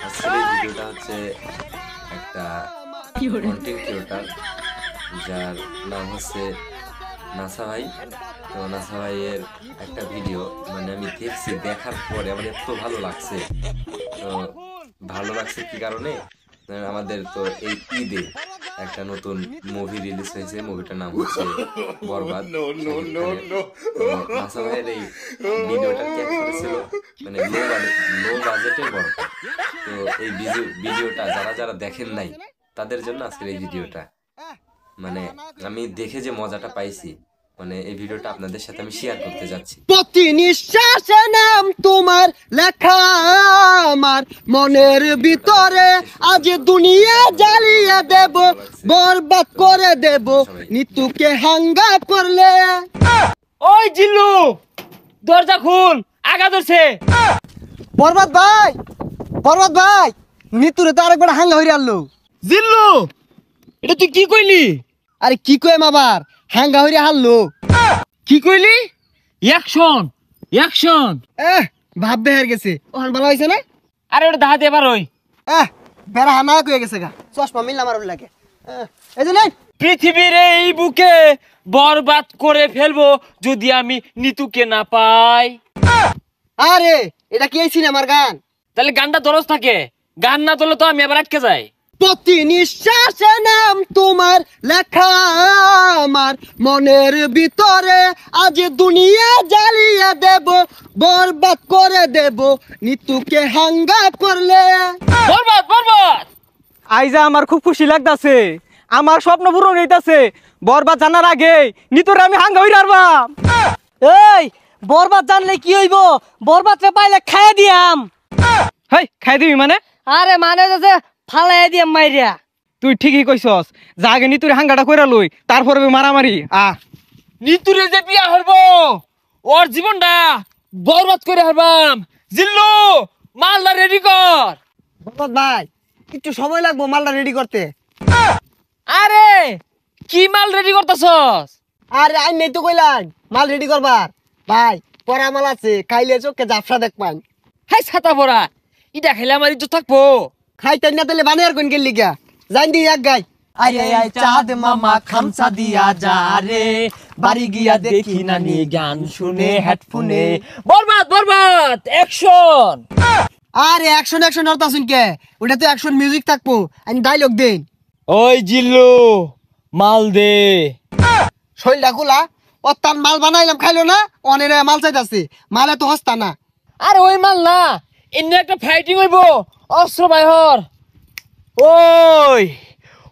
আজকের এই ভিডিওটা হচ্ছে একটা কন্টেন্ট ক্রিয়েটর যার নাম হচ্ছে নাসা ভাই। তো নাসা ভাইয়ের একটা ভিডিও মানে আমি দেখছি, দেখার পরে আমার এত ভালো লাগছে। তো ভালো লাগছে কি কারণে, আমাদের তো এই ঈদে একটা নতুন মুভি রিলিজ হয়েছে, মুভিটার নাম হচ্ছে বরবাদ। নাসা ভাইয়ের এই ভিডিওটা ক্যাপচার ছিল মানে লো বাজেটের বরবাদ। তো এই ভিডিওটা যারা যারা দেখেন নাই তাদের জন্য আজকের এই ভিডিওটা। মানে আমি দেখে যে মজাটা পাইছি, মানে এই ভিডিওটা আপনাদের সাথে আমি শেয়ার করতে যাচ্ছি। প্রতি নিঃশ্বাসে নাম তোমার লেখা আমার মনের ভিতরে, আজ দুনিয়া জ্বালিয়ে দেব, বরবাদ করে দেব নিতুকে হাঙ্গা করলে। ওই জিল্লু দরজা খুল, আগা ধরছে। বরবাদ ভাই, বরবাদ ভাই, নিতুরে তো আরেকবার হাঙ্গা হইরে আনলো। জিল্লু এটা তুই কি কইলি? আরে কি কইম আবার, হাঙ্গা হইরে হারলো। কি কইলি? Action action. ভাব বেহার গেছে, ওখান ভালো হয়েছে না? আরে ওটা দাহাতে এবার ওই বেড়া হানা কয়ে গেছে গা, চশমা মিললাম আর লাগে। এই যে নাই, পৃথিবীর এই বুকে বরবাদ করে ফেলবো যদি আমি নিতুকে না পাই। আরে এটা কি এই সিনেমার গান? তাহলে গানটা দরজ থাকে, গান না তোলে তো আমি আবার আটকে যাই। প্রতি নিঃশ্বাসে নাম তোমার লেখা আমার মনের ভিতরে, আজ দুনিয়া জ্বালিয়ে দেব, বরবাদ করে দেব নিতুকে হাঙ্গা করলে। বরবাদ বরবাদ। আইজা আমার খুব খুশি লাগতাছে, আমার স্বপ্ন পূরণ হইতাছে। বরবাদ জানার আগে নিতরে আমি হাঙ্গা হইরা আরবাম। এই বরবাদ জানলে কি হইব? বরবাদ রে পাইলে খাইয়া দিয়াম। হেই খাই দিবি মানে? আরে মানে যে ফালাই দিয়াম মাইরিয়া। তুই ঠিকই কইছস, যা আগে নিতুরে হাঙ্গাটা কইরা লই, তারপরে মারামারি। নিতুরে যে বিয়া হইবো ওর জীবনটা বরবাদ করে হারবাম। জিল্লু মালটা রেডি কর। বরবাদ ভাই একটু সময় লাগবো মালটা রেডি করতে। আরে কি মাল রেডি করতেছস? আরে আই নেই তো কইলাম মাল রেডি করবার। ভাই পরা মাল আছে, খাইলে চোখে জাফসা দেখ পাই। হাই ছাতা পড়া, ইটা খেলে আমার ইজ্জত থাকবো। খাইতে না তাহলে বানিয়ার কোন গেলি গা, জান দি এক গাই। আয় আয় চাঁদ মামা খামসা দিয়া যা রে, বাড়ি গিয়া দেখি নানি গান শুনে হেডফোনে। বরবাদ বরবাদ অ্যাকশন। আরে অ্যাকশন অ্যাকশন হরতা শুন কে, ওটা তো অ্যাকশন মিউজিক থাকবো, আমি ডায়লগ দেন। ওই জিল্লু মাল দে। শৈলটা খোলা, ও তার মাল বানাইলাম খাইলো না, অনেক মাল চাইতাছে, মালে তো হস্তা না। আরে ওই মাল না, এমনি একটা ফাইটিং হইব অস্ত্র বাইহর। ওই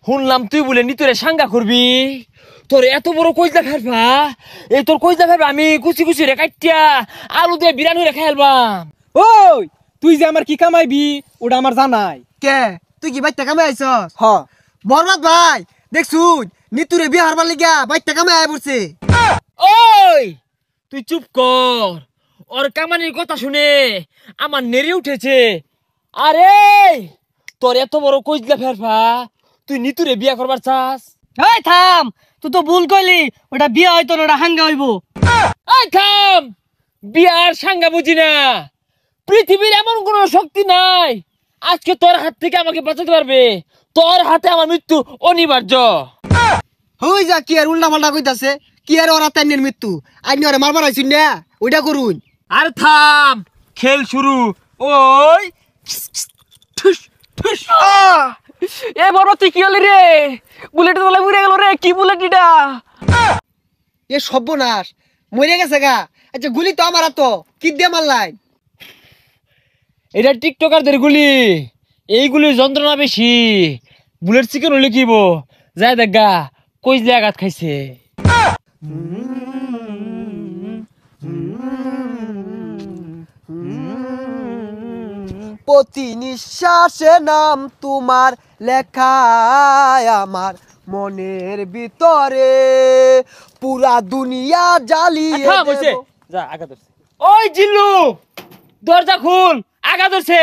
শুনলাম তুই বলে নিতরে সাঙ্গা করবি, তোর এত বড় কইজা ফেলবা, এই তোর কইজা ফেলবা আমি কুচি কুচি রে কাটিয়া আলু দিয়ে বিরানি রে খাইলবাম। ওই তুই যে আমার কি কামাইবি ওটা আমার জানাই। কে তুই কি বাইতে কামে আইছস? হ বরবাদ ভাই দেখছুন নিতুরে বিয়ে হারবার লিগা বাইতে কামে আয় পড়ছে। ওই তুই চুপ কর, ওর কামানির কথা শুনে আমার নেড়ে উঠেছে। আরে তোর এত বড় কইজলা ফেরফা, তুই নিতুরে বিয়া করবার চাস? এই থাম, তুই তো ভুল কইলি, ওটা বিয়ে হয়তো না, ওটা হাঙ্গা হইব। এই থাম, বিয়ার সাঙ্গা বুঝি না। পৃথিবীর এমন কোন শক্তি নাই আজকে তোর হাত থেকে আমাকে বাঁচাতে পারবে। তোর হাতে আমার মৃত্যু অনিবার্য। হই যা কি আর উল্টা পাল্টা কইতাছে, কি আর ওরা তাইনের মৃত্যু, আইনি ওরা মারবার আইছুন না, ওইটা করুন। আর থাম, খেল শুরু। ওই ঠুস ঠুস। এ বরবাদ তুই কি হলি রে? বুলেট তোলা উড়ে গেল রে, কি বুলেট এটা? এ সর্বনাশ, মরে গেছে গা। আচ্ছা গুলি তো আমার তো কি দিয়ে মারলাই? এটা টিকটকারদের গুলি, এইগুলির যন্ত্রণা বেশি। বুলেট চিকেন হলে কিব যায় দেখা কইজলে আঘাত খাইছে। প্রতি নিঃশ্বাসে নাম তোমার লেখা আমার মনের ভিতরে, পুরা দুনিয়া জ্বালিয়ে থাম হইছে, দেব। যা আঘাত ধরছে। ওই জিল্লু দরজা খুল, আঘাত ধরছে।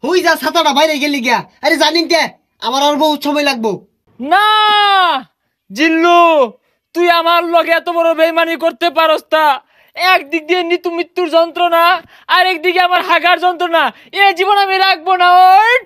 হই যা ছাতাটা বাইরে গেলি গিয়া। আরে জানিন কে আমার আর বহুত সময় লাগবো। না জিল্লু, তুই আমার লগে এত বড় বেইমানি করতে পারস তা একদিক দিয়ে নিতু মৃত্যুর যন্ত্রণা আর একদিকে আমার হাগার যন্ত্রণা, এ জীবন আমি রাখবো না। ওই